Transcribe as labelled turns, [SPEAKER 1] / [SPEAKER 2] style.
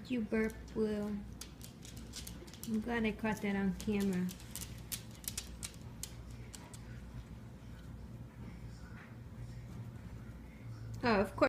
[SPEAKER 1] You burp, Blue. I'm glad I caught that on camera. Oh, of course.